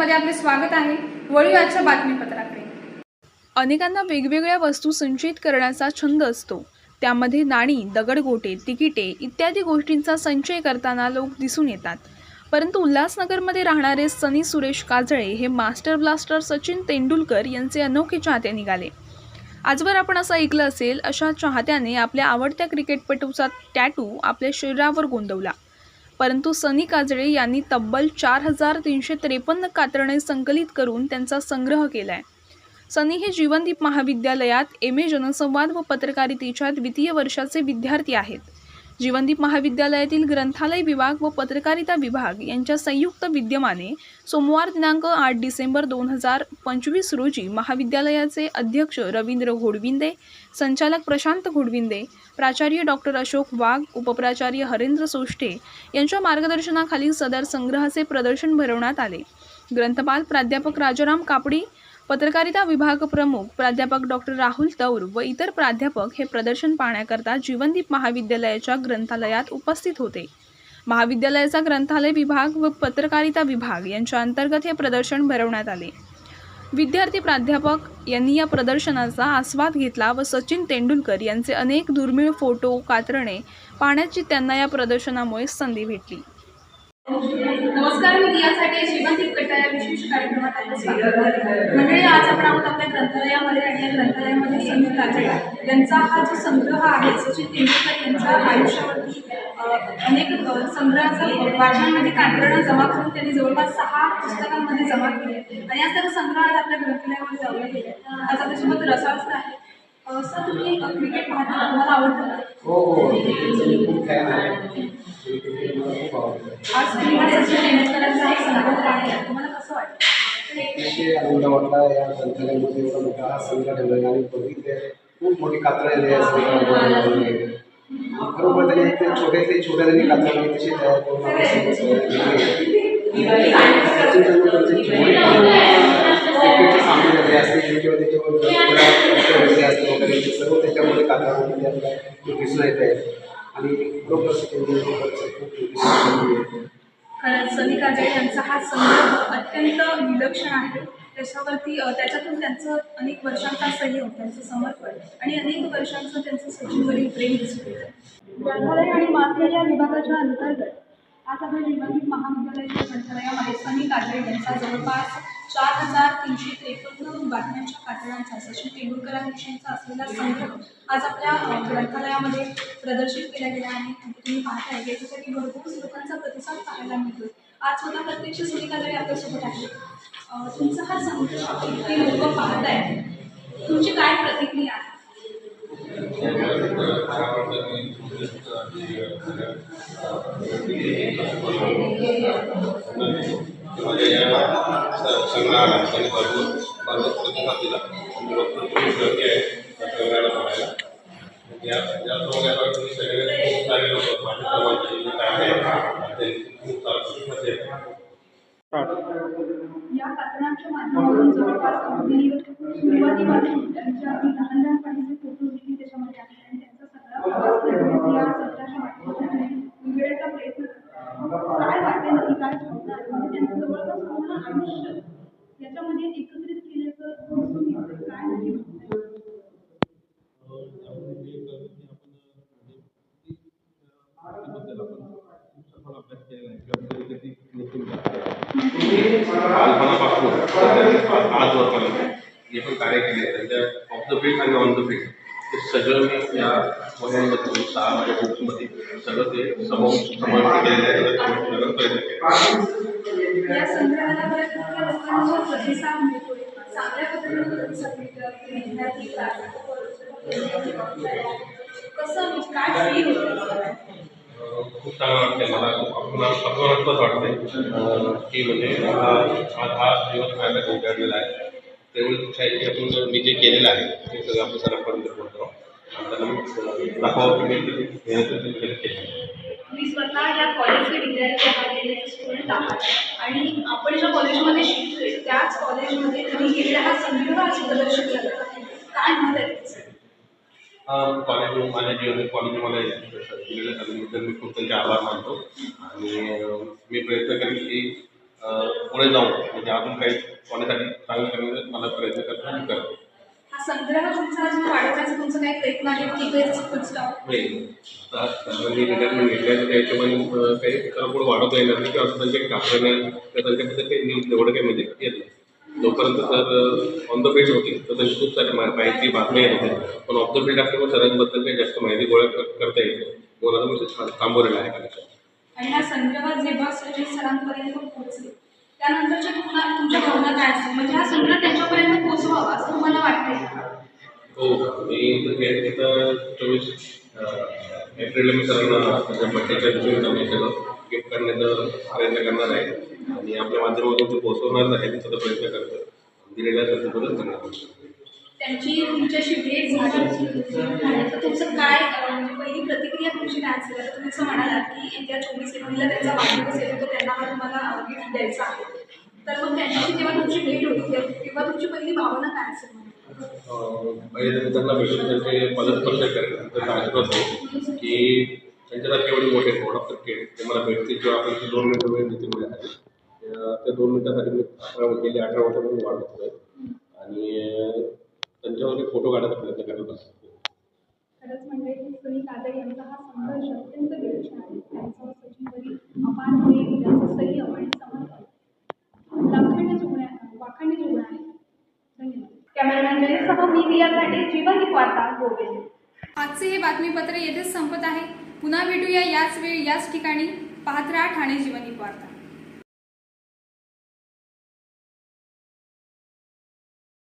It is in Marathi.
चॅनलमध्ये आपले स्वागत आहे। वळूया आजच्या बातमीपत्राकडे। अनेकांना वेगवेगळ्या वस्तू संचयित करण्याचा छंद असतो। त्यामध्ये नाणी, दगडगोटे, तिकिटे इत्यादी गोष्टींचा संचय करताना लोक दिसून येतात। परंतु उल्हासनगरमध्ये राहणारे सनी सुरेश काजळे हे मास्टर ब्लास्टर सचिन तेंडुलकर यांचे अनोखे चाहते निघाले। आजवर आपण असं ऐकलं असेल, अशा चाहत्याने आपल्या आवडत्या क्रिकेटपटूचा टॅटू आपल्या शरीरावर गोंदवला। परंतु सनी काजळे यांनी तब्बल 4353 कात्रणे संकलित करून त्यांचा संग्रह केलाय। सनी हे जीवनदीप महाविद्यालयात MA जनसंवाद व पत्रकारितेच्या द्वितीय वर्षाचे विद्यार्थी आहेत। जीवनदीप महाविद्यालयातील ग्रंथालय विभाग व पत्रकारिता विभाग यांच्या संयुक्त विद्यमाने सोमवार दिनांक 8 डिसेंबर 2025 रोजी महाविद्यालयाचे अध्यक्ष रवींद्र घोडविंदे, संचालक प्रशांत घोडविंदे, प्राचार्य डॉक्टर अशोक वाघ, उपप्राचार्य हरेंद्र सोष्टे यांच्या मार्गदर्शनाखाली सदर संग्रहाचे प्रदर्शन भरवण्यात आले। ग्रंथपाल प्राध्यापक राजाराम कापडी, पत्रकारिता विभाग प्रमुख प्राध्यापक डॉक्टर राहुल तौर व इतर प्राध्यापक हे प्रदर्शन पाहण्याकरता जीवनदीप महाविद्यालयाच्या ग्रंथालयात उपस्थित होते। महाविद्यालयाचा ग्रंथालय विभाग व पत्रकारिता विभाग यांच्या अंतर्गत हे प्रदर्शन भरवण्यात आले। विद्यार्थी प्राध्यापक यांनी या प्रदर्शनाचा आस्वाद घेतला व सचिन तेंडुलकर यांचे अनेक दुर्मिळ फोटो, कात्रणे पाहण्याची त्यांना या प्रदर्शनामुळे संधी भेटली। नमस्कार, मी यासाठी जीवनदीप गट या विशेष कार्यक्रमात आपलं स्वागत आहे। मंडळी, आज आपण आहोत आपल्या ग्रंथालयामध्ये आणि या ग्रंथालयामध्ये सनी काजळे यांचा हा जो संग्रह आहे, सचिन तेंडुलकर यांच्या आयुष्यावरती अनेक संग्रहाचं वाचनामध्ये कात्रणं जमा करून त्यांनी जवळपास 6 पुस्तकांमध्ये जमा केले आणि आज त्याचा संग्रह आज आपल्या ग्रंथालयामध्ये लावला गेला आहे। आज आपल्यासोबत रसाळ सर आहे। सर, तुम्ही क्रिकेट पाहता, तुम्हाला आवडतं का? हो, खूप फॅन आहे। आज तुम्ही हा सचिन तेंडुलकरांचा एक संग्रह पाहिला, तुम्हाला कसं वाटतं? अतिशय आनंद वाटला। या ग्रंथालयामध्ये एवढा मोठा संग्रह ठेवला आणि बघितले खूप मोठी कात्रणे खरोखर त्यांनी एक छोट्या त्यांनी कात्रणे कशी तयार करून सचिन तेंडुलकरचे क्रिकेटचे सामने जे असतील किंवा त्याच्यावर असते वगैरे सर्व त्याच्यामध्ये कात्रणामध्ये आपल्याला दिसून येत आहे आणि बरोबर सचिन तेंडुलकरचं खूप खरंच सनी काजळे यांचा हा संग्रह अत्यंत विलक्षण आहे। त्याच्यातून त्यांचं अनेक वर्षांचा संयम, त्यांचं समर्पण आणि अनेक वर्षांचं त्यांचं सचिनवरील प्रेम दिसून येतं। ग्रंथालय आणि माध्यम या विभागाच्या अंतर्गत आज आपल्या जीवनदीप महाविद्यालयाच्या ग्रंथालयामध्ये सनी काजळे यांचा जवळपास 4353 बातम्यांच्या कात्रणांचा सचिन तेंडुलकरांविषयीचा असलेला संग्रह आज आपल्या ग्रंथालयामध्ये प्रदर्शित केला गेला आहे। तुम्ही पाहताय याच्यासाठी भरपूर लोकांचा प्रतिसाद पाहायला मिळतो। आज स्वतः प्रत्यक्ष सनी काजळे आपल्यासोबत आहे। तुमचा हा संग्रह इतके लोक पाहताय, तुमची काय प्रतिक्रिया आहे? माझ्या या संग्रहाला त्यांनी भरपूर प्रतिसाद दिला। गर्दी आहे संग्रहाला पाहायला। या संग्रहावर सगळे खूप सारे लोक या कात्रणांच्या माध्यमातून जवळपास अगदी सुरुवातीपासून त्यांच्या लहानपणीचे फोटो देखील त्याच्यामध्ये आहेत आणि त्यांचा सगळा या सगळ्याच्या माध्यमातून उलगडण्याचा प्रयत्न करतात। काय वाटते नक्की, काय भावना म्हणजे त्यांचं जवळपास पूर्ण आयुष्य याच्यामध्ये एकत्रित केल्याचं दिसून येतं, काय नक्की वाटतं? बालपणापासून आजवरपर्यंत जे पण कार्य केले त्यांच्या ऑफ द फील्ड आणि ऑन द फील्ड ते सगळं मी या वह्यांमध्ये 6 माझ्या बुक्समध्ये सगळं ते समाविष्ट केलेलं आहे। प्रयत्न केला। या संग्रहाला लोकांचा प्रतिसाद मिळतोय, चांगल्या पद्धतीने प्रतिसाद मिळतो। विद्यार्थी कसं काय फील होतं? खूप चांगलं वाटते मला। अभिमानास्पद वाटते की म्हणजे हा दिवस माझ्या उजाडलेला आहे। तेवढी इच्छा आहे की आपण मी जे केलेलं आहे ते सगळं आपण सरांपर्यंत बोलतो आणि दाखवावं की मी केलं। मी स्वतः या कॉलेजचे विद्यार्थी आहात, स्टुडंट आहात आणि आपण ज्या कॉलेजमध्ये शिकतोय त्याच कॉलेजमध्ये तुम्ही केलेला हा संग्रह आज प्रदर्शित झाला, काय मत आहे? कॉलेज माझ्या जीवनात कॉलेज मला दिलेल्या संधीबद्दल मी खूप त्यांचे आभार मानतो आणि मी प्रयत्न करेन की पुढे जाऊन म्हणजे अजून काही कोणासाठी चांगलं करण्याचा मला प्रयत्न करतो. हा संग्रह तुमचा अजून वाढवण्याचा तुमचा काही प्रयत्न आहे की तेच पुस्तक नाही आता सर्वांनी रिटायरमेंट घेतल्या तर त्या हिशोबाने काही त्याला पुढे वाढवता येणार नाही किंवा त्यांचे कापण्या किंवा त्यांच्याबद्दल काही न्यूज एवढं काही म्हणजे येत नाही. जोपर्यंत जर ऑन द फील्ड होती तर त्यांची खूप सारी माहिती बातम्या येत होते, पण ऑफ द फील्ड असल्यामुळे सरांबद्दल काही जास्त माहिती गोळा करता येते. मला मी थांबवलेलं आहे कनेक्शन. आणि हा संग्रह जेव्हा सुनील सरांपर्यंत पोहोचले त्यानंतरच्या तुमच्या भावना काय असतील म्हणजे हा संग्रह त्यांच्यापर्यंत पोहोचवावा असं तुम्हाला वाटतंय का? हो, मी तिथं 24 एप्रिलला मी सरांना त्याच्या बड्डेच्या दिवशी मी सगळं गिफ्ट करण्याचा प्रयत्न करणार आहे आणि आपल्या माध्यमातून ते पोहोचवणार आहे त्याचा प्रयत्न करतो. दिलेल्या संदर्भात करणार. त्यांची तुमच्याशी भेट झाली तर तुमचं काय म्हणजे पहिली प्रतिक्रिया तुमची काय असेल? आता तुम्ही असं म्हणालात की येत्या 24 एप्रिलला त्यांचा वाढदिवस येतो तर त्यांना हा तुम्हाला गिफ्ट द्यायचा आहे, तर मग त्यांच्याशी जेव्हा तुमची भेट होती तेव्हा तुमची पहिली भावना काय असेल? पहिले त्यांना भेटून त्यांचे पदस्पर्श करेल त्यांचा आशीर्वाद होईल की त्यांच्यासारखे एवढे मोठे थोडा ते मला भेटतील किंवा आपण 2 मिनिटं वेळ देतील माझ्यासाठी. त्या 2 मिनिटासाठी मी 18 वर्षापासून वाढ बघतोय आणि त्यांच्यावर फोटो काढायचा प्रयत्न करत असतो. खरंच म्हणजे की सुनील काजळे यांचा हा संघर्ष अत्यंत विलक्षण आहे. त्यांचं सचिनवरील अपार प्रेम, त्यांचं संयम आणि समर्पण वाखाणण्याजोगं आहे. धन्यवाद. कॅमेरामॅन जयसह मी दियासाठी जीवन वार्ता गोविंद. आजचे हे बातमीपत्र येथेच संपत आहे. पुन्हा भेटूया याच वेळी याच ठिकाणी. पाहत राहा ठाणे जीवन वार्ता.